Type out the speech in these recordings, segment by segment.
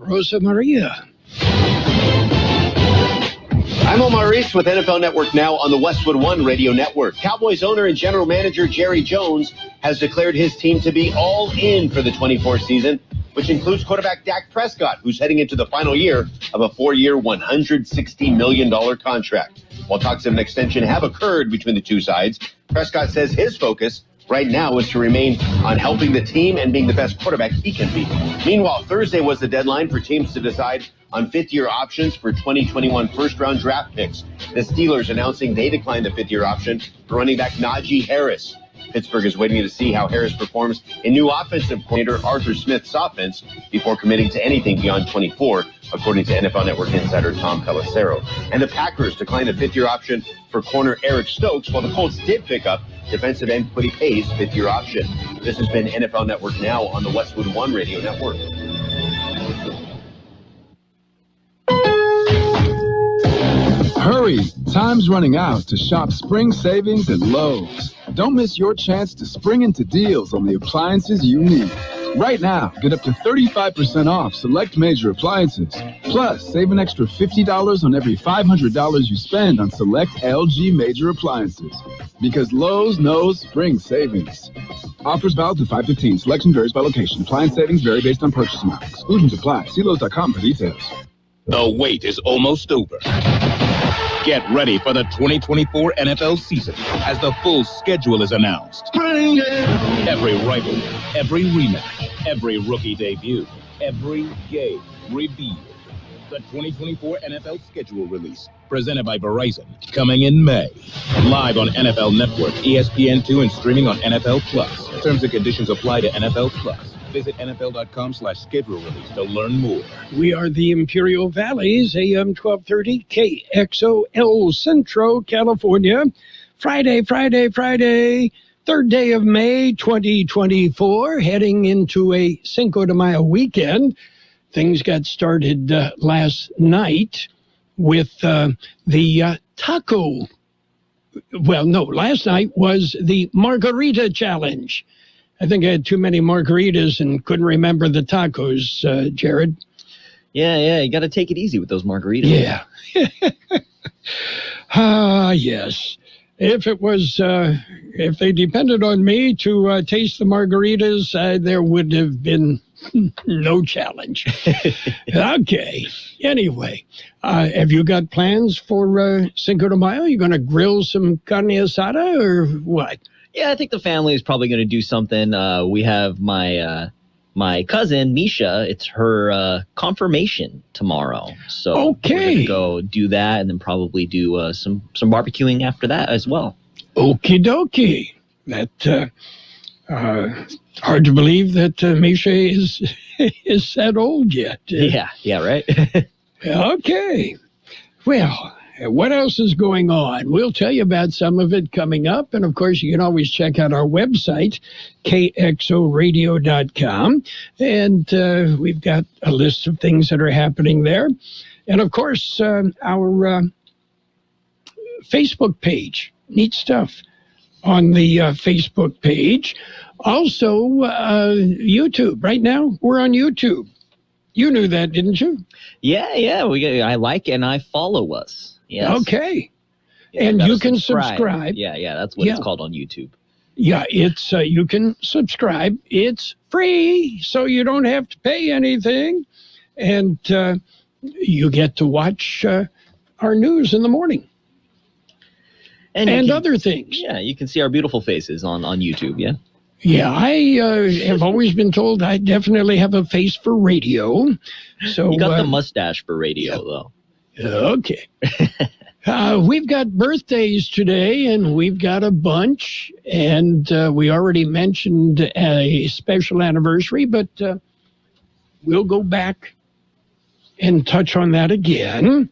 Rosa Maria. I'm Omar Reese with NFL Network Now on the Westwood One Radio Network. Cowboys owner and general manager Jerry Jones has declared his team to be all in for the 24 season, which includes quarterback Dak Prescott, who's heading into the final year of a 4-year, $160 million contract. While talks of an extension have occurred between the two sides, Prescott says his focus right now is to remain on helping the team and being the best quarterback he can be. Meanwhile, Thursday was the deadline for teams to decide on fifth-year options for 2021 first-round draft picks. The Steelers announcing they declined the fifth-year option for running back Najee Harris. Pittsburgh is waiting to see how Harris performs in new offensive coordinator Arthur Smith's offense before committing to anything beyond 24, according to NFL Network insider Tom Pelissero. And the Packers declined a fifth-year option for corner Eric Stokes, while the Colts did pick up defensive end Quiddy Pay's fifth-year option. This has been NFL Network Now on the Westwood One Radio Network. Hurry! Time's running out to shop spring savings at Lowe's. Don't miss your chance to spring into deals on the appliances you need. Right now, get up to 35% off select major appliances. Plus, save an extra $50 on every $500 you spend on select LG major appliances. Because Lowe's knows spring savings. Offers valid to 5/15. Selection varies by location. Appliance savings vary based on purchase amount. Exclusions apply. See Lowe's.com for details. The wait is almost over. Get ready for the 2024 NFL season as the full schedule is announced. Every rivalry, every rematch, every rookie debut, every game revealed. The 2024 NFL schedule release, presented by Verizon, coming in May. Live on NFL Network, ESPN2, and streaming on NFL Plus. Terms and conditions apply to NFL Plus. Visit NFL.com/schedule release to learn more. We are the Imperial Valleys, AM 1230, KXO, El Centro, California. Friday, 3rd day of May, 2024, heading into a Cinco de Mayo weekend. Things got started last night with the taco. Well, no, last night was the Margarita Challenge. I think I had too many margaritas and couldn't remember the tacos, Jared. Yeah, you got to take it easy with those margaritas. Yeah. Yes. If it was, if they depended on me to taste the margaritas, there would have been no challenge. Okay. Anyway, have you got plans for Cinco de Mayo? You going to grill some carne asada or what? Yeah, I think the family is probably going to do something. We have my cousin, Misha. It's her confirmation tomorrow. So we're going to go do that and then probably do some barbecuing after that as well. Okie dokie. That, hard to believe that Misha is that old yet. Yeah, right? Okay. Well, what else is going on? We'll tell you about some of it coming up. And, of course, you can always check out our website, kxoradio.com. And we've got a list of things that are happening there. And, of course, our Facebook page. Neat stuff on the Facebook page. Also, YouTube. Right now, we're on YouTube. You knew that, didn't you? Yeah. I like and I follow us. Yes. Okay. Yeah, and you can subscribe. Yeah, that's what it's called on YouTube. Yeah, it's you can subscribe. It's free, so you don't have to pay anything. And you get to watch our news in the morning. And other things. Yeah, you can see our beautiful faces on YouTube, yeah? Yeah, I have always been told I definitely have a face for radio. So you got the mustache for radio, though. Okay. We've got birthdays today, and we've got a bunch. And we already mentioned a special anniversary, but we'll go back and touch on that again.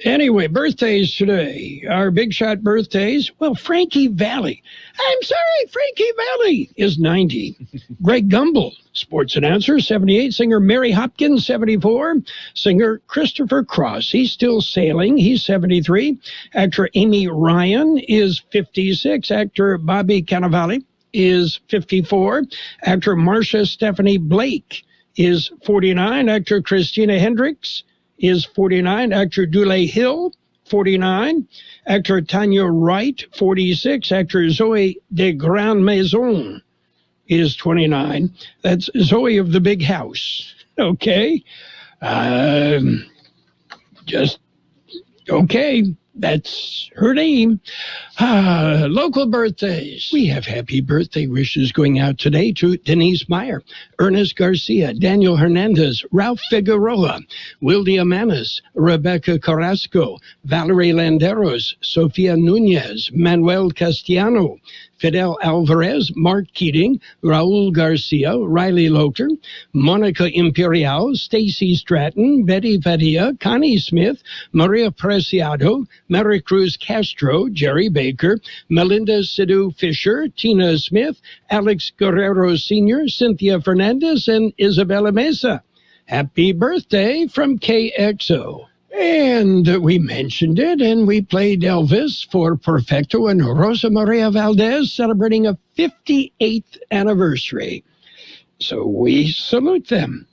Anyway, birthdays today. Our big shot birthdays. Well, Frankie Valli. I'm sorry, Frankie Valli is 90. Greg Gumbel, sports announcer, 78. Singer Mary Hopkins, 74. Singer Christopher Cross, he's still sailing. He's 73. Actor Amy Ryan is 56. Actor Bobby Cannavale is 54. Actor Marcia Stephanie Blake is 49. Actor Christina Hendricks is 49. Actor Dule Hill, 49. Actor Tanya Wright, 46. Actor Zoe de Grand Maison is 29. That's Zoe of the Big House. Okay. Okay. That's her name. Local birthdays. We have happy birthday wishes going out today to Denise Meyer, Ernest Garcia, Daniel Hernandez, Ralph Figueroa, Wildy Amanis, Rebecca Carrasco, Valerie Landeros, Sofia Nunez, Manuel Castellano, Fidel Alvarez, Mark Keating, Raul Garcia, Riley Locher, Monica Imperial, Stacy Stratton, Betty Padilla, Connie Smith, Maria Preciado, Maricruz Castro, Jerry Baker, Melinda Sidhu Fisher, Tina Smith, Alex Guerrero Sr., Cynthia Fernandez, and Isabella Mesa. Happy birthday from KXO. And we mentioned it, and we played Elvis for Perfecto and Rosa Maria Valdez celebrating a 58th anniversary. So we salute them.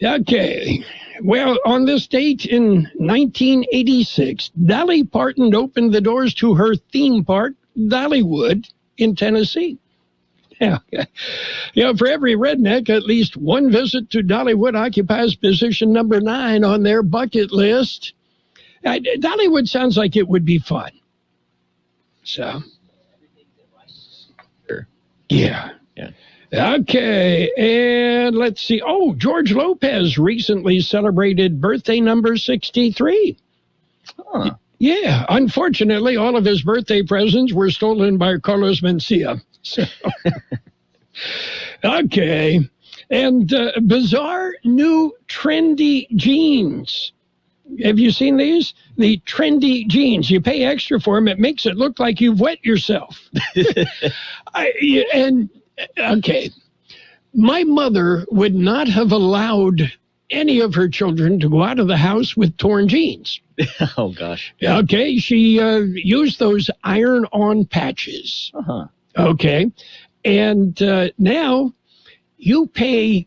Okay. Well, on this date in 1986, Dolly Parton opened the doors to her theme park, Dollywood, in Tennessee. Yeah. For every redneck, at least one visit to Dollywood occupies position number 9 on their bucket list. Dollywood sounds like it would be fun. So, yeah. Okay, and let's see. Oh, George Lopez recently celebrated birthday number 63. Huh. Yeah, unfortunately, all of his birthday presents were stolen by Carlos Mencia. So, okay, and bizarre new trendy jeans. Have you seen these? The trendy jeans. You pay extra for them. It makes it look like you've wet yourself. Okay, my mother would not have allowed any of her children to go out of the house with torn jeans. Oh, gosh. Okay, she used those iron-on patches. Uh-huh. Okay, and now you pay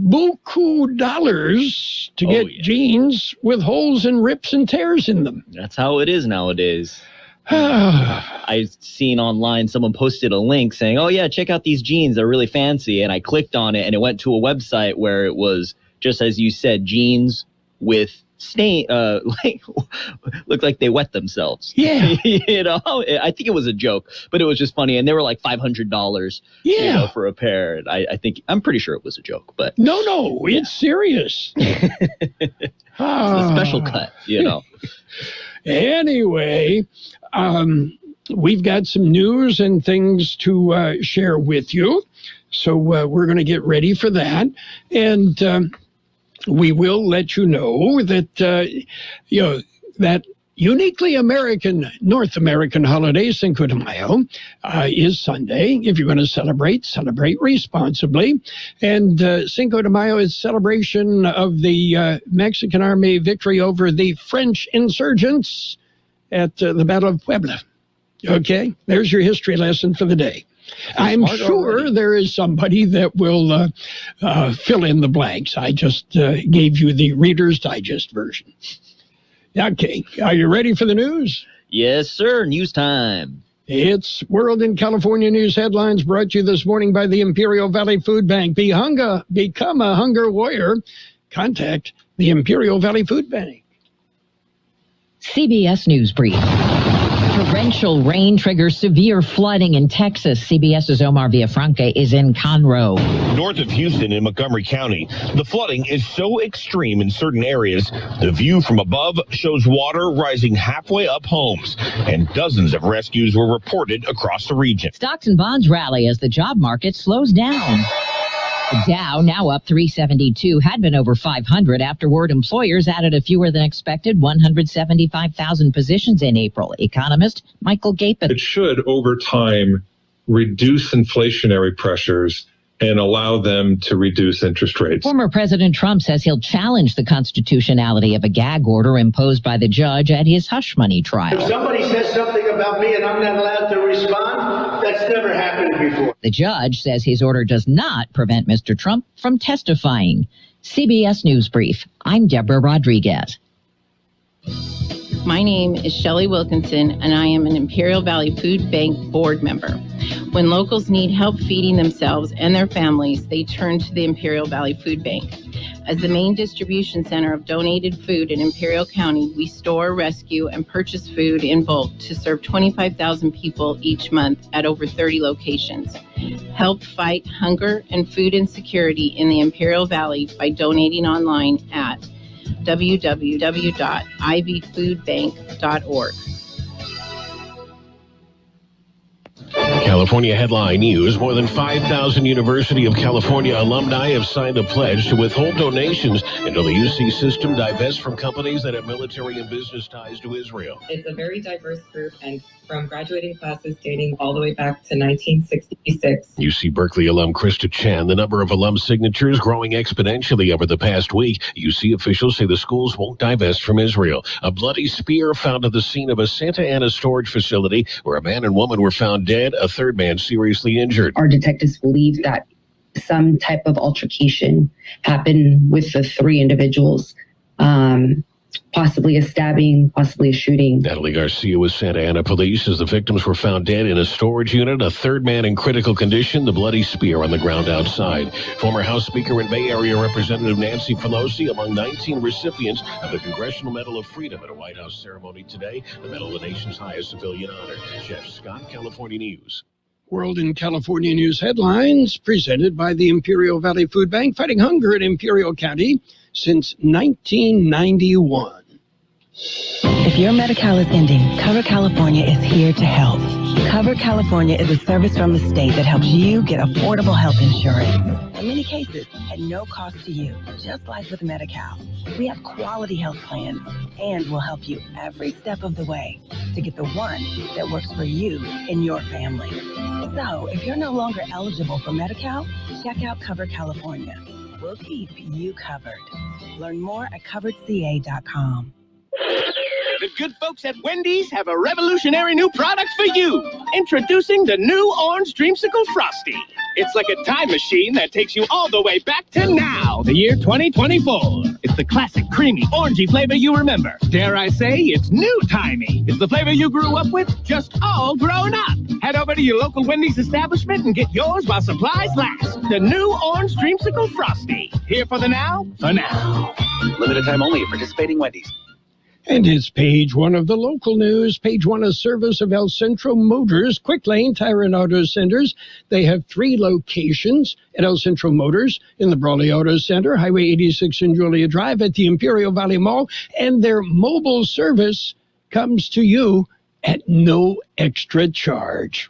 buku dollars to get jeans with holes and rips and tears in them. That's how it is nowadays. I've seen online someone posted a link saying, oh, yeah, check out these jeans. They're really fancy. And I clicked on it, and it went to a website where it was, just as you said, jeans with stain, looked like they wet themselves. Yeah. I think it was a joke, but it was just funny. And they were like $500 for a pair. And I'm pretty sure it was a joke, but no, it's serious. It's a special cut, Anyway, we've got some news and things to share with you. So we're going to get ready for that. And we will let you know that, that uniquely American, North American holiday, Cinco de Mayo, is Sunday. If you're going to celebrate responsibly. And Cinco de Mayo is celebration of the Mexican Army victory over the French insurgents at the Battle of Puebla. Okay, there's your history lesson for the day. I'm sure there is somebody that will fill in the blanks. I just gave you the Reader's Digest version. Okay, are you ready for the news? Yes, sir. News time. It's World in California News headlines brought to you this morning by the Imperial Valley Food Bank. Become a hunger warrior. Contact the Imperial Valley Food Bank. CBS News Brief. Torrential rain triggers severe flooding in Texas. CBS's Omar Villafranca is in Conroe. North of Houston in Montgomery County, the flooding is so extreme in certain areas, the view from above shows water rising halfway up homes, and dozens of rescues were reported across the region. Stocks and bonds rally as the job market slows down. The Dow, now up 372, had been over 500 after word employers added a fewer than expected 175,000 positions in April. Economist Michael Gapin. It should, over time, reduce inflationary pressures and allow them to reduce interest rates. Former President Trump says he'll challenge the constitutionality of a gag order imposed by the judge at his hush money trial. If somebody says something about me and I'm not allowed to respond, That's never happened before. The judge says his order does not prevent Mr. Trump from testifying. CBS News Brief. I'm Deborah Rodriguez. My name is Shelley Wilkinson, and I am an Imperial Valley Food Bank board member. When locals need help feeding themselves and their families, they turn to the Imperial Valley Food Bank. As the main distribution center of donated food in Imperial County, we store, rescue, and purchase food in bulk to serve 25,000 people each month at over 30 locations. Help fight hunger and food insecurity in the Imperial Valley by donating online at www.ivfoodbank.org. California headline news. More than 5,000 University of California alumni have signed a pledge to withhold donations until the UC system divests from companies that have military and business ties to Israel. It's a very diverse group, and from graduating classes dating all the way back to 1966. UC Berkeley alum Krista Chan. The number of alum signatures growing exponentially over the past week. UC officials say the schools won't divest from Israel. A bloody spear found at the scene of a Santa Ana storage facility where a man and woman were found dead, a third man seriously injured. Our detectives believe that some type of altercation happened with the three individuals. Possibly a stabbing, possibly a shooting. Natalie Garcia with Santa Ana Police says the victims were found dead in a storage unit, a third man in critical condition, the bloody spear on the ground outside. Former House Speaker and Bay Area Representative Nancy Pelosi among 19 recipients of the Congressional Medal of Freedom at a White House ceremony today, the medal, the nation's highest civilian honor. Jeff Scott, California News. World and California News headlines presented by the Imperial Valley Food Bank, fighting hunger in Imperial County since 1991. If your Medi-Cal is ending, Cover California is here to help. Cover California is a service from the state that helps you get affordable health insurance. In many cases, at no cost to you, just like with Medi-Cal. We have quality health plans, and we'll help you every step of the way to get the one that works for you and your family. So, if you're no longer eligible for Medi-Cal, check out Cover California. We'll keep you covered. Learn more at coveredca.com. The good folks at Wendy's have a revolutionary new product for you. Introducing the new Orange Dreamsicle Frosty. It's like a time machine that takes you all the way back to now, the year 2024. It's the classic creamy, orangey flavor you remember. Dare I say, it's new-timey. It's the flavor you grew up with, just all grown up. Head over to your local Wendy's establishment and get yours while supplies last. The new Orange Dreamsicle Frosty. Here for the now, for now. Limited time only at participating Wendy's. And it's page one of the local news. Page one, a service of El Centro Motors, Quick Lane Tire and Auto Centers. They have 3 locations at El Centro Motors in the Brawley Auto Center, Highway 86 and Julia Drive at the Imperial Valley Mall. And their mobile service comes to you at no extra charge.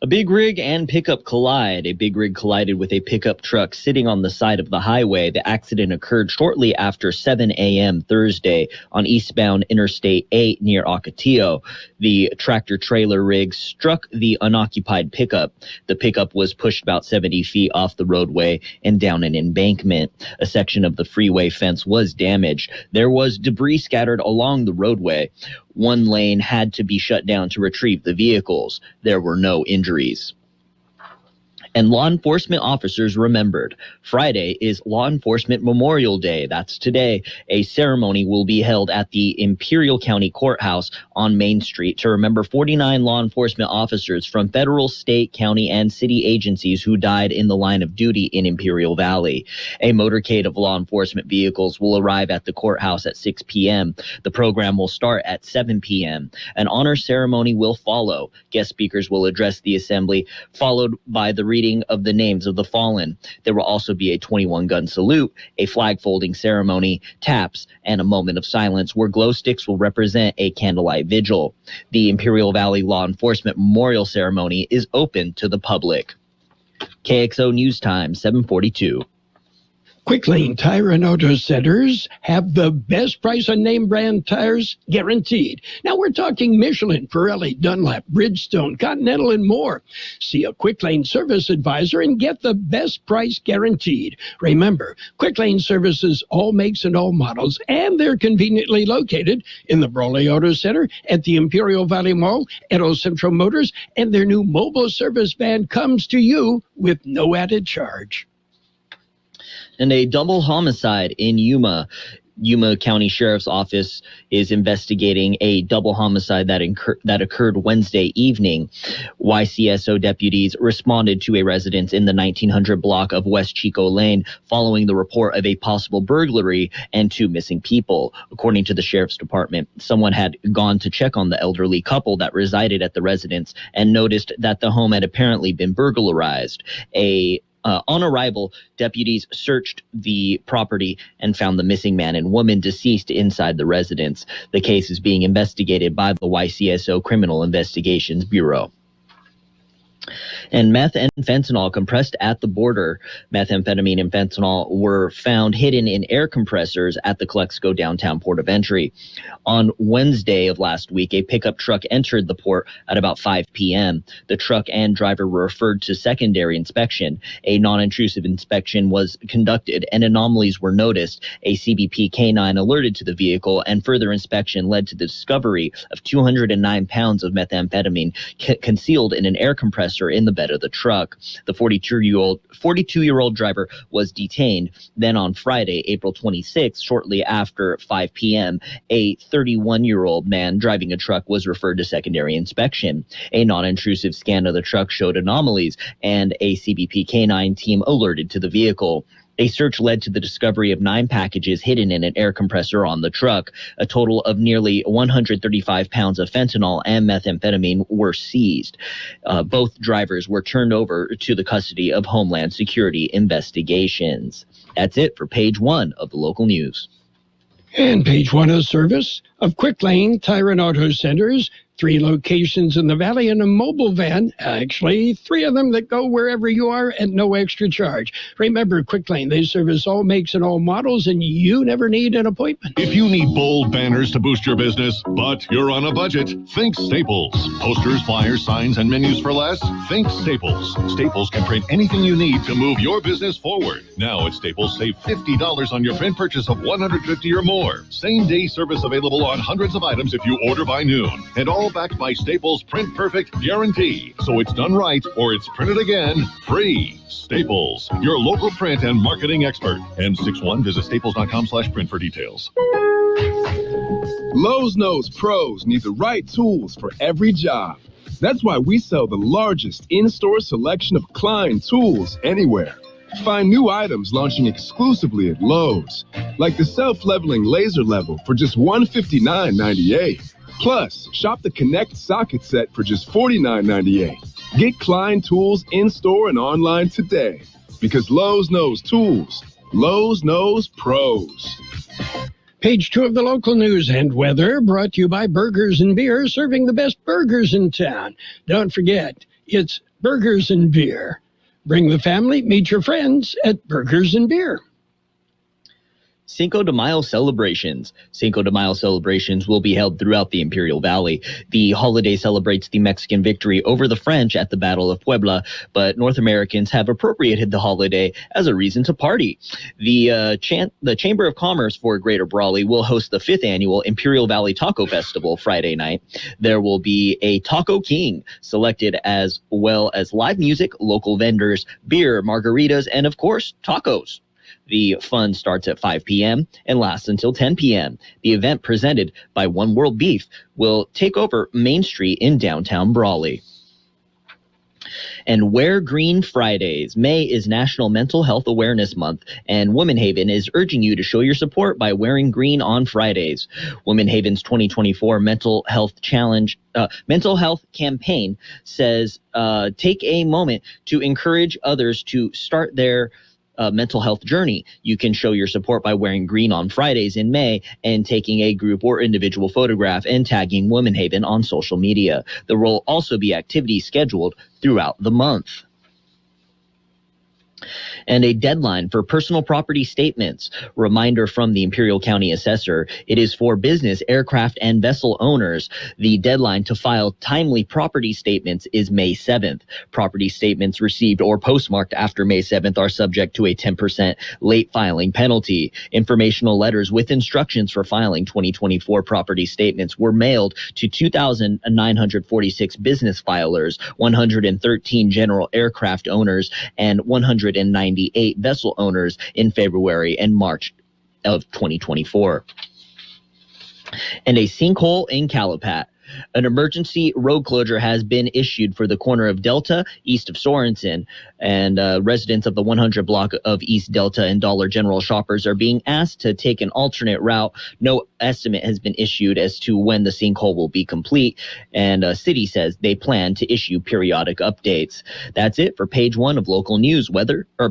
A big rig and pickup collide. A big rig collided with a pickup truck sitting on the side of the highway. The accident occurred shortly after 7 a.m. Thursday on eastbound Interstate 8 near Ocotillo. The tractor-trailer rig struck the unoccupied pickup. The pickup was pushed about 70 feet off the roadway and down an embankment. A section of the freeway fence was damaged. There was debris scattered along the roadway. One lane had to be shut down to retrieve the vehicles. There were no injuries. And law enforcement officers remembered. Friday is Law Enforcement Memorial Day. That's today. A ceremony will be held at the Imperial County Courthouse on Main Street to remember 49 law enforcement officers from federal, state, county, and city agencies who died in the line of duty in Imperial Valley. A motorcade of law enforcement vehicles will arrive at the courthouse at 6 p.m. The program will start at 7 p.m. An honor ceremony will follow. Guest speakers will address the assembly, followed by the reading of the names of the fallen. There will also be a 21-gun salute, a flag-folding ceremony, taps, and a moment of silence where glow sticks will represent a candlelight vigil. The Imperial Valley Law Enforcement Memorial Ceremony is open to the public. KXO News Time, 7:42. Quick Lane Tire and Auto Centers have the best price on name brand tires guaranteed. Now we're talking Michelin, Pirelli, Dunlop, Bridgestone, Continental, and more. See a Quick Lane service advisor and get the best price guaranteed. Remember, Quick Lane services all makes and all models, and they're conveniently located in the Brawley Auto Center, at the Imperial Valley Mall, at Old Central Motors, and their new mobile service van comes to you with no added charge. And a double homicide in Yuma. Yuma County Sheriff's Office is investigating a double homicide that occurred Wednesday evening. YCSO deputies responded to a residence in the 1900 block of West Chico Lane following the report of a possible burglary and 2 missing people. According to the Sheriff's Department, someone had gone to check on the elderly couple that resided at the residence and noticed that the home had apparently been burglarized. On arrival, deputies searched the property and found the missing man and woman deceased inside the residence. The case is being investigated by the YCSO Criminal Investigations Bureau. And meth and fentanyl compressed at the border. Methamphetamine and fentanyl were found hidden in air compressors at the Kxo downtown port of entry. On Wednesday of last week, a pickup truck entered the port at about 5 p.m. The truck and driver were referred to secondary inspection. A non-intrusive inspection was conducted and anomalies were noticed. A CBP canine alerted to the vehicle, and further inspection led to the discovery of 209 pounds of methamphetamine concealed in an air compressor in the bed of the truck. The 42-year-old driver was detained. Then on Friday, April 26th, shortly after 5 p.m., a 31-year-old man driving a truck was referred to secondary inspection. A non-intrusive scan of the truck showed anomalies, and a CBP canine team alerted to the vehicle. A search led to the discovery of 9 packages hidden in an air compressor on the truck. A total of nearly 135 pounds of fentanyl and methamphetamine were seized. Both drivers were turned over to the custody of Homeland Security investigations. That's it for page 1 of the local news. And page 1 of service of Quick Lane Tire and Auto Centers. 3 locations in the valley and a mobile van, actually 3 of them that go wherever you are at no extra charge. Remember, Quick Lane, they service all makes and all models, and you never need an appointment. If you need bold banners to boost your business, but you're on a budget, think Staples. Posters, flyers, signs, and menus for less? Think Staples. Staples can print anything you need to move your business forward. Now at Staples, save $50 on your print purchase of $150 or more. Same-day service available on hundreds of items if you order by noon. And all backed by Staples' Print Perfect guarantee. So it's done right or it's printed again free. Staples, your local print and marketing expert. N61, visit staples.com/print for details. Lowe's knows pros need the right tools for every job. That's why we sell the largest in-store selection of Klein tools anywhere. Find new items launching exclusively at Lowe's, like the self-leveling laser level for just $159.98. Plus, shop the Connect socket set for just $49.98. Get Klein tools in-store and online today. Because Lowe's knows tools. Lowe's knows pros. Page 2 of the local news and weather, brought to you by Burgers and Beer, serving the best burgers in town. Don't forget, it's Burgers and Beer. Bring the family, meet your friends at Burgers and Beer. Cinco de Mayo celebrations. Cinco de Mayo celebrations will be held throughout the Imperial Valley. The holiday celebrates the Mexican victory over the French at the Battle of Puebla, but North Americans have appropriated the holiday as a reason to party. The Chamber of Commerce for Greater Brawley will host the 5th annual Imperial Valley Taco Festival Friday night. There will be a Taco King selected, as well as live music, local vendors, beer, margaritas, and of course, tacos. The fun starts at 5 p.m. and lasts until 10 p.m. The event, presented by One World Beef, will take over Main Street in downtown Brawley. And Wear Green Fridays. May is National Mental Health Awareness Month, and Women Haven is urging you to show your support by wearing green on Fridays. Women Haven's 2024 Mental Health campaign says, take a moment to encourage others to start their mental health journey. You can show your support by wearing green on Fridays in May and taking a group or individual photograph and tagging Women Haven on social media. There will also be activities scheduled throughout the month. And a deadline for personal property statements. Reminder from the Imperial County Assessor. It is for business, aircraft, and vessel owners. The deadline to file timely property statements is May 7th. Property statements received or postmarked after May 7th are subject to a 10% late filing penalty. Informational letters with instructions for filing 2024 property statements were mailed to 2,946 business filers, 113 general aircraft owners, and 198 vessel owners in February and March of 2024. And a sinkhole in Calapat. An emergency road closure has been issued for the corner of Delta, east of Sorensen, and residents of the 100 block of East Delta and Dollar General shoppers are being asked to take an alternate route. No estimate has been issued as to when the sinkhole will be complete, and city says they plan to issue periodic updates. That's it for page 1 of local news.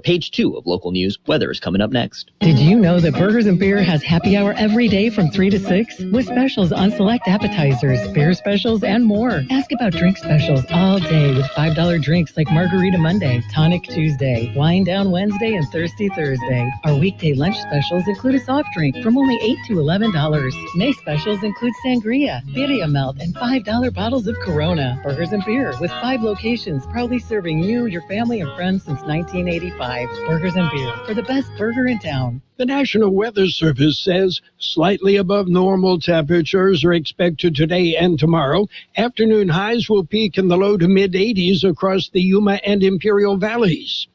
Page 2 of local news. Weather is coming up next. Did you know that Burgers and Beer has happy hour every day from 3 to 6 with specials on select appetizers, beer specials, and more? Ask about drink specials all day with $5 drinks like Margarita Monday, Tonic Tuesday, Wine Down Wednesday, and Thirsty Thursday. Our weekday lunch specials include a soft drink from only $8 to $11. May specials include sangria, birria melt, and $5 bottles of Corona. Burgers and Beer with 5 locations, proudly serving you, your family, and friends since 1985. Burgers and Beer, for the best burger in town. The National Weather Service says slightly above normal temperatures are expected today and tomorrow. Afternoon highs will peak in the low to mid-80s across the Yuma and Imperial Valleys.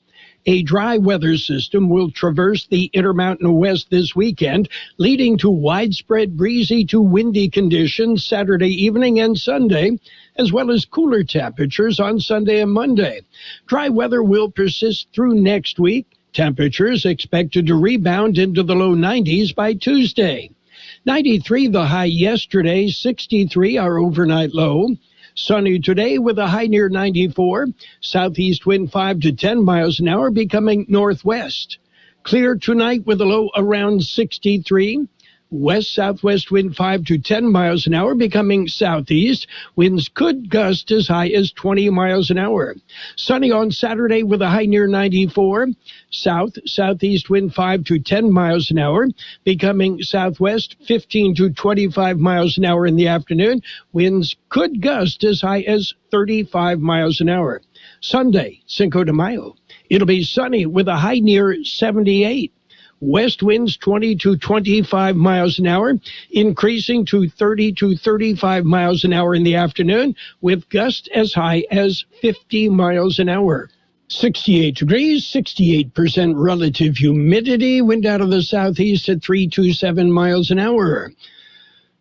A dry weather system will traverse the Intermountain West this weekend, leading to widespread breezy to windy conditions Saturday evening and Sunday, as well as cooler temperatures on Sunday and Monday. Dry weather will persist through next week. Temperatures expected to rebound into the low 90s by Tuesday. 93 the high yesterday, 63 our overnight low. Sunny today with a high near 94. Southeast wind 5 to 10 miles an hour becoming northwest. Clear tonight with a low around 63. West-southwest wind 5 to 10 miles an hour becoming southeast. Winds could gust as high as 20 miles an hour. Sunny on Saturday with a high near 94. Southeast wind 5 to 10 miles an hour becoming southwest 15 to 25 miles an hour in the afternoon. Winds could gust as high as 35 miles an hour. Sunday, Cinco de Mayo. It'll be sunny with a high near 78. West winds 20 to 25 miles an hour, increasing to 30 to 35 miles an hour in the afternoon, with gusts as high as 50 miles an hour. 68 degrees, 68% relative humidity, wind out of the southeast at 327 miles an hour.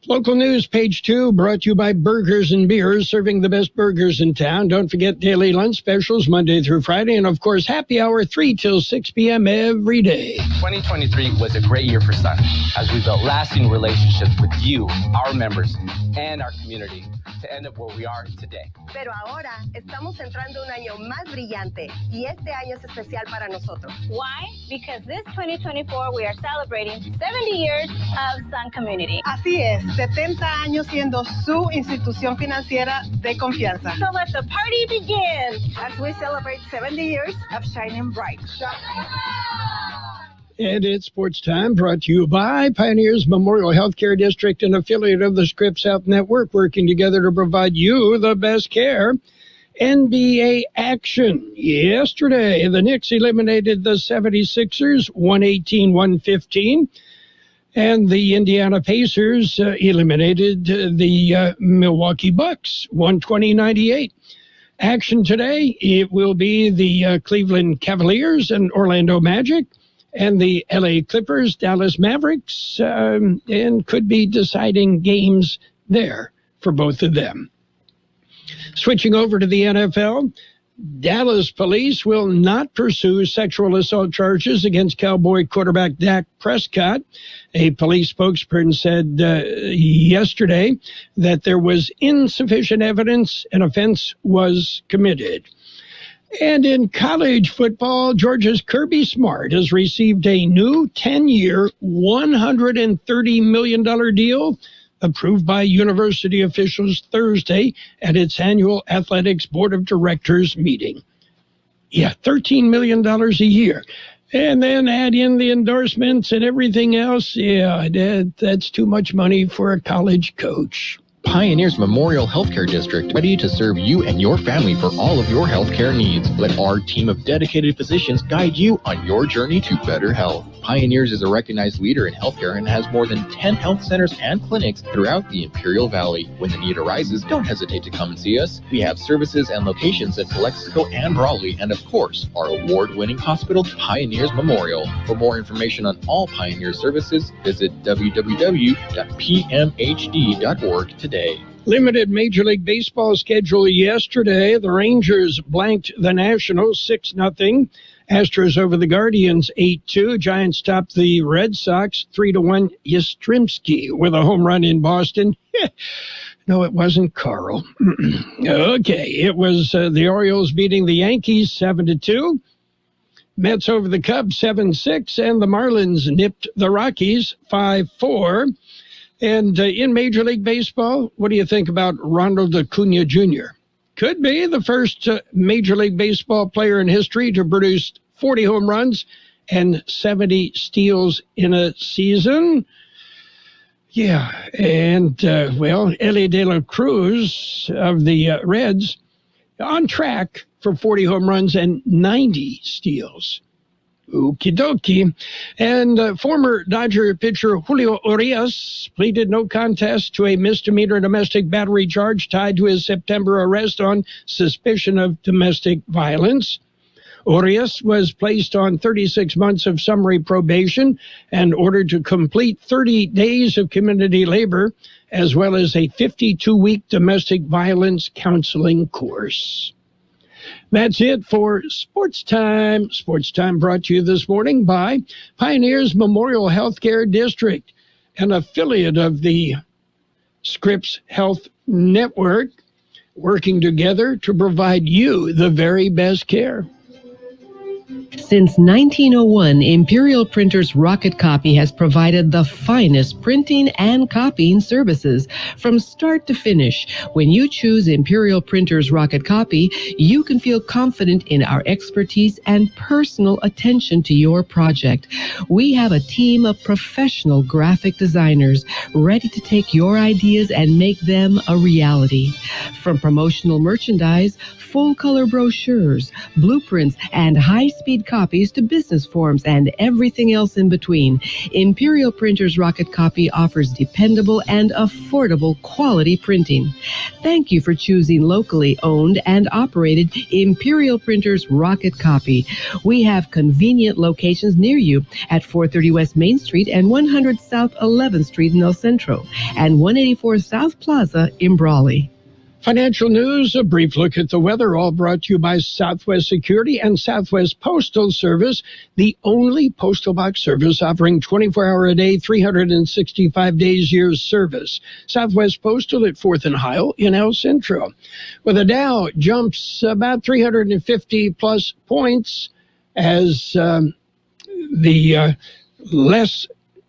Local news, page 2, brought to you by Burgers and Beers, serving the best burgers in town. Don't forget daily lunch specials Monday through Friday, and of course happy hour 3 till 6 p.m. every day. 2023 was a great year for Sun, as we built lasting relationships with you, our members, and our community to end up where we are today. Pero ahora estamos entrando un año más brillante, y este año es especial para nosotros. Why? Because this 2024 we are celebrating 70 years of Sun Community. Así es. 70 años siendo su institución financiera de confianza. So let the party begin as we celebrate 70 years of shining bright. And it's sports time, brought to you by Pioneers Memorial Healthcare District, an affiliate of the Scripps Health Network, working together to provide you the best care. NBA action. Yesterday, the Knicks eliminated the 76ers, 118-115. And the Indiana Pacers eliminated the Milwaukee Bucks, 120-98. Action today, it will be the Cleveland Cavaliers and Orlando Magic, and the LA Clippers, Dallas Mavericks, and could be deciding games there for both of them. Switching over to the NFL, Dallas police will not pursue sexual assault charges against Cowboy quarterback Dak Prescott. A police spokesperson said yesterday that there was insufficient evidence an offense was committed. And in college football, Georgia's Kirby Smart has received a new 10-year, $130 million deal approved by university officials Thursday at its annual Athletics Board of Directors meeting. Yeah, $13 million a year. And then add in the endorsements and everything else. Yeah, that's too much money for a college coach. Pioneers Memorial Healthcare District, ready to serve you and your family for all of your healthcare needs. Let our team of dedicated physicians guide you on your journey to better health. Pioneers is a recognized leader in healthcare and has more than 10 health centers and clinics throughout the Imperial Valley. When the need arises, don't hesitate to come and see us. We have services and locations in Calexico and Raleigh, and of course, our award-winning hospital, Pioneers Memorial. For more information on all Pioneer services, visit www.pmhd.org today. Limited Major League Baseball schedule yesterday. The Rangers blanked the Nationals 6-0. Astros over the Guardians 8-2. Giants topped the Red Sox 3-1. Yastrzemski with a home run in Boston. No, it wasn't Carroll. Okay, it was the Orioles beating the Yankees 7-2. Mets over the Cubs 7-6, and the Marlins nipped the Rockies 5-4. And in Major League Baseball, what do you think about Ronald Acuna Jr.? Could be the first Major League Baseball player in history to produce 40 home runs and 70 steals in a season. Yeah, and, Ellie De La Cruz of the Reds on track for 40 home runs and 90 steals. Okie dokie. And former Dodger pitcher Julio Urias pleaded no contest to a misdemeanor domestic battery charge tied to his September arrest on suspicion of domestic violence. Urias was placed on 36 months of summary probation and ordered to complete 30 days of community labor, as well as a 52-week domestic violence counseling course. That's it for Sports Time. Sports Time brought to you this morning by Pioneers Memorial Healthcare District, an affiliate of the Scripps Health Network, working together to provide you the very best care. Since 1901, Imperial Printers Rocket Copy has provided the finest printing and copying services from start to finish. When you choose Imperial Printers Rocket Copy, you can feel confident in our expertise and personal attention to your project. We have a team of professional graphic designers ready to take your ideas and make them a reality. From promotional merchandise, full-color brochures, blueprints, and high-speed copies to business forms and everything else in between, Imperial Printers Rocket Copy offers dependable and affordable quality printing. Thank you for choosing locally owned and operated Imperial Printers Rocket Copy. We have convenient locations near you at 430 West Main Street and 100 South 11th Street in El Centro and 184 South Plaza in Brawley. Financial news, a brief look at the weather, all brought to you by Southwest Security and Southwest Postal Service, the only postal box service offering 24-hour-a-day, 365 days years service. Southwest Postal at 4th and Heil in El Centro. With the Dow jumps about 350-plus points as the less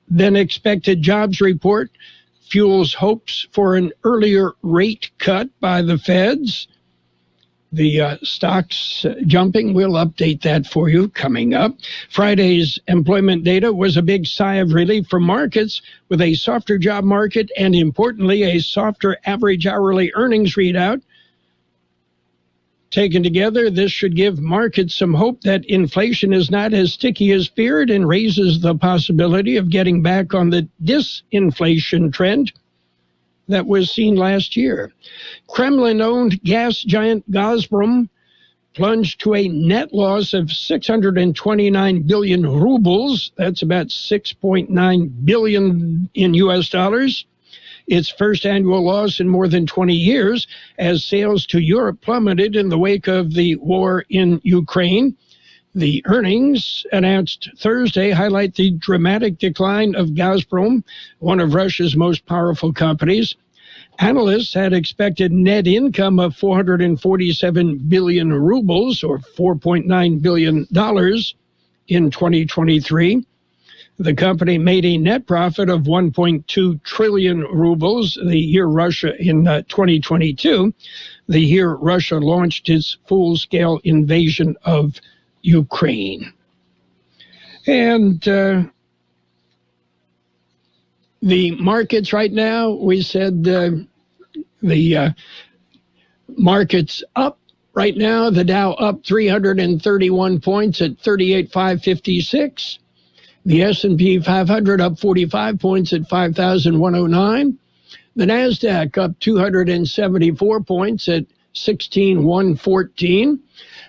than expected jobs report fuels hopes for an earlier rate cut by the feds. The stocks jumping. We'll update that for you coming up. Friday's employment data was a big sigh of relief for markets, with a softer job market and, importantly, a softer average hourly earnings readout. Taken together, this should give markets some hope that inflation is not as sticky as feared and raises the possibility of getting back on the disinflation trend that was seen last year. Kremlin-owned gas giant Gazprom plunged to a net loss of 629 billion rubles. That's about 6.9 billion in U.S. dollars. Its first annual loss in more than 20 years, as sales to Europe plummeted in the wake of the war in Ukraine. The earnings announced Thursday highlight the dramatic decline of Gazprom, one of Russia's most powerful companies. Analysts had expected net income of 447 billion rubles, or $4.9 billion in 2023. The company made a net profit of 1.2 trillion rubles the year Russia in 2022, the year Russia launched its full-scale invasion of Ukraine. And the markets right now, we said the market's up right now. The Dow up 331 points at 38,556. The S&P 500 up 45 points at 5,109. The NASDAQ up 274 points at 16,114.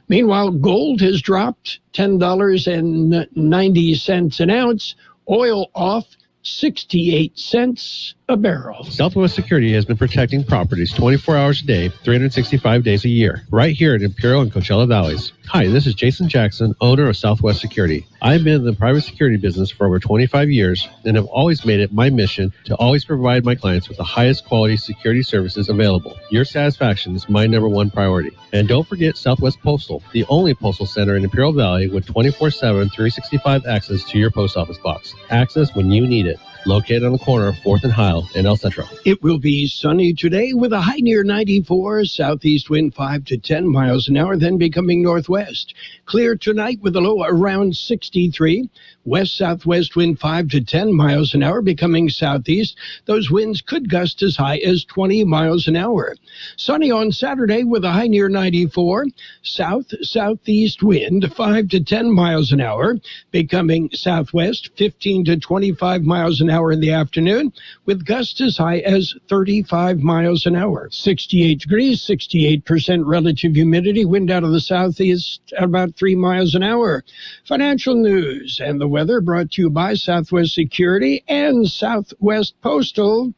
Meanwhile, gold has dropped $10.90 an ounce. Oil off 68 cents a barrel. Southwest Security has been protecting properties 24 hours a day, 365 days a year, right here at Imperial and Coachella Valleys. Hi, this is Jason Jackson, owner of Southwest Security. I've been in the private security business for over 25 years and have always made it my mission to always provide my clients with the highest quality security services available. Your satisfaction is my number one priority. And don't forget Southwest Postal, the only postal center in Imperial Valley with 24/7, 365 access to your post office box. Access when you need it. Located on the corner of 4th and Heil in El Centro. It will be sunny today with a high near 94, southeast wind 5 to 10 miles an hour, then becoming northwest. Clear tonight with a low around 63. West-southwest wind 5 to 10 miles an hour, becoming southeast. Those winds could gust as high as 20 miles an hour. Sunny on Saturday with a high near 94. South-southeast wind 5 to 10 miles an hour, becoming southwest 15 to 25 miles an hour in the afternoon, with gusts as high as 35 miles an hour. 68 degrees, 68% relative humidity, wind out of the southeast at about 3 miles an hour. Financial news and the weather brought to you by Southwest Security and Southwest Postal.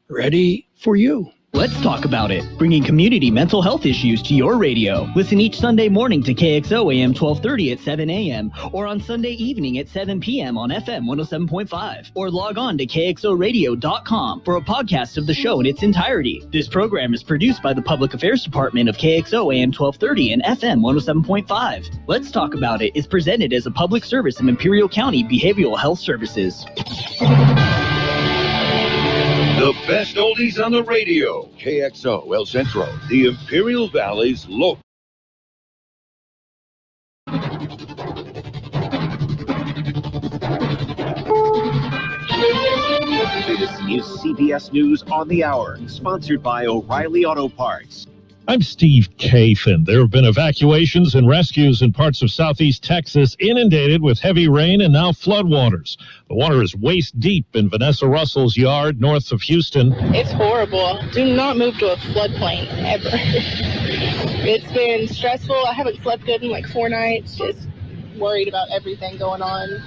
Ready for you. Let's talk about it, bringing community mental health issues to your radio. Listen each Sunday morning to KXO AM 1230 at 7 a.m. or on Sunday evening at 7 p.m. on FM 107.5 or log on to KXORadio.com for a podcast of the show in its entirety. This program is produced by the Public Affairs Department of KXO AM 1230 and FM 107.5. Let's Talk About It is presented as a public service of Imperial County Behavioral Health Services. The best oldies on the radio. KXO El Centro, the Imperial Valley's local. This is CBS News on the Hour, sponsored by O'Reilly Auto Parts. I'm Steve Kathan. There have been evacuations and rescues in parts of southeast Texas inundated with heavy rain and now floodwaters. The water is waist deep in Vanessa Russell's yard north of Houston. It's horrible. Do not move to a floodplain ever. It's been stressful. I haven't slept good in like 4 nights, just worried about everything going on.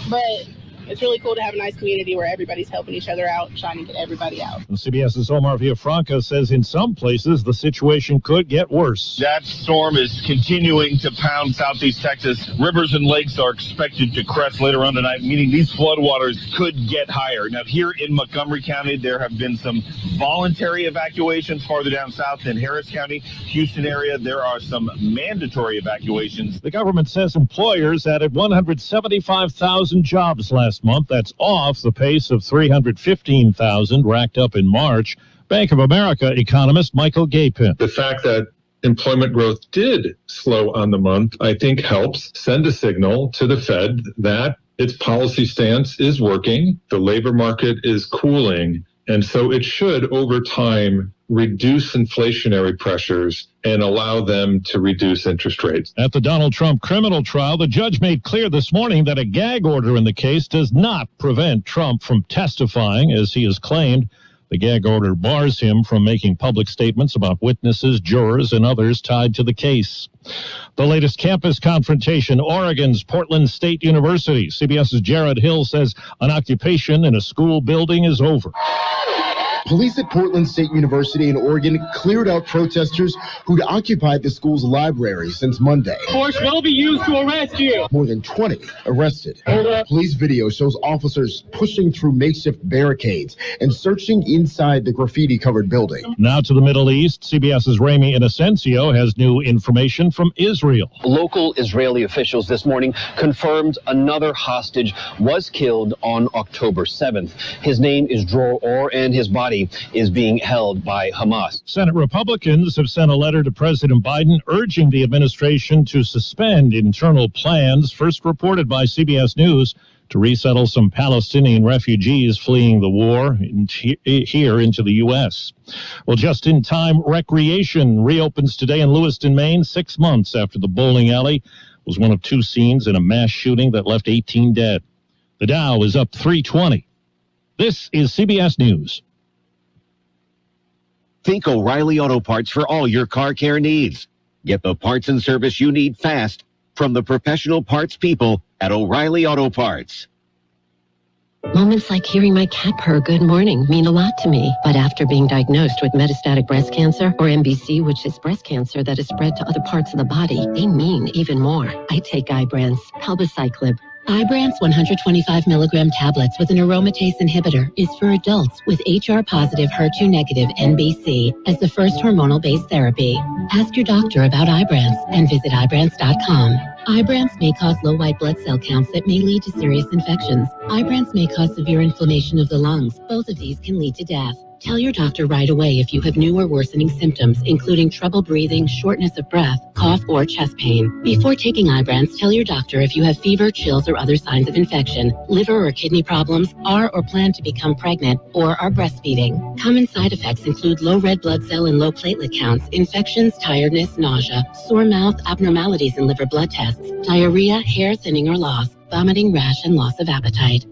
But it's really cool to have a nice community where everybody's helping each other out, trying to get everybody out. And CBS's Omar Villafranca says in some places the situation could get worse. That storm is continuing to pound southeast Texas. Rivers and lakes are expected to crest later on tonight, meaning these floodwaters could get higher. Now, here in Montgomery County, there have been some voluntary evacuations farther down south in Harris County, Houston area. There are some mandatory evacuations. The government says employers added 175,000 jobs last month. That's off the pace of 315,000 racked up in March. Bank of America economist Michael Gapin. The fact that employment growth did slow on the month, I think helps send a signal to the Fed that its policy stance is working, the labor market is cooling, and so it should, over time, reduce inflationary pressures and allow them to reduce interest rates. At the Donald Trump criminal trial, the judge made clear this morning that a gag order in the case does not prevent Trump from testifying, as he has claimed. The gag order bars him from making public statements about witnesses, jurors, and others tied to the case. The latest campus confrontation, Oregon's Portland State University. CBS's Jared Hill says an occupation in a school building is over. Police at Portland State University in Oregon cleared out protesters who'd occupied the school's library since Monday. Force will be used to arrest you. More than 20 arrested. Police video shows officers pushing through makeshift barricades and searching inside the graffiti-covered building. Now to the Middle East, CBS's Rami Inocencio has new information from Israel. Local Israeli officials this morning confirmed another hostage was killed on October 7th. His name is Dror Or, and his body is being held by Hamas. Senate Republicans have sent a letter to President Biden urging the administration to suspend internal plans, first reported by CBS News, to resettle some Palestinian refugees fleeing the war here into the U.S. Well, just-in-time recreation reopens today in Lewiston, Maine, 6 months after the bowling alley was one of two scenes in a mass shooting that left 18 dead. The Dow is up 320. This is CBS News. Think O'Reilly Auto Parts for all your car care needs. Get the parts and service you need fast from the professional parts people at O'Reilly Auto Parts. Moments like hearing my cat purr good morning mean a lot to me. But after being diagnosed with metastatic breast cancer, or MBC, which is breast cancer that is spread to other parts of the body, they mean even more. I take Ibrance, palbociclib. Ibrance 125 milligram tablets with an aromatase inhibitor is for adults with HR-positive, HER2-negative NBC as the first hormonal-based therapy. Ask your doctor about Ibrance and visit Ibrance.com. Ibrance may cause low white blood cell counts that may lead to serious infections. Ibrance may cause severe inflammation of the lungs. Both of these can lead to death. Tell your doctor right away if you have new or worsening symptoms, including trouble breathing, shortness of breath, cough, or chest pain. Before taking Ibrance, tell your doctor if you have fever, chills, or other signs of infection, liver or kidney problems, are or plan to become pregnant, or are breastfeeding. Common side effects include low red blood cell and low platelet counts, infections, tiredness, nausea, sore mouth, abnormalities in liver blood tests, diarrhea, hair thinning or loss, vomiting, rash, and loss of appetite.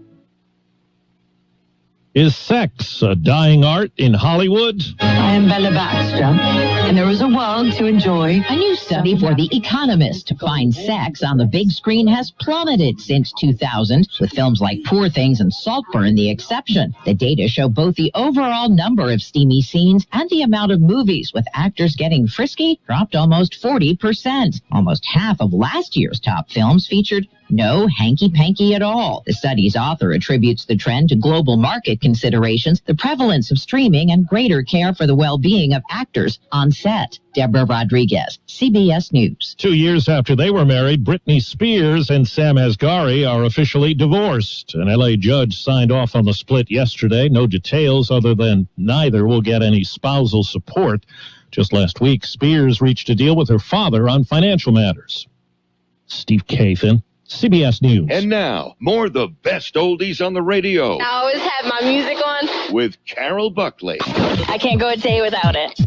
Is sex a dying art in Hollywood? I am Bella Baxter, and there is a world to enjoy. A new study for The Economist finds sex on the big screen has plummeted since 2000, with films like Poor Things and Saltburn the exception. The data show both the overall number of steamy scenes and the amount of movies with actors getting frisky dropped almost 40%. Almost half of last year's top films featured no hanky-panky at all. The study's author attributes the trend to global market considerations, the prevalence of streaming, and greater care for the well-being of actors on set. Deborah Rodriguez, CBS News. 2 years after they were married, Britney Spears and Sam Asghari are officially divorced. An L.A. judge signed off on the split yesterday. No details other than neither will get any spousal support. Just last week, Spears reached a deal with her father on financial matters. Steve Kathan, CBS News. And now, more of the best oldies on the radio. I always have my music on with Carroll Buckley. I can't go a day without it.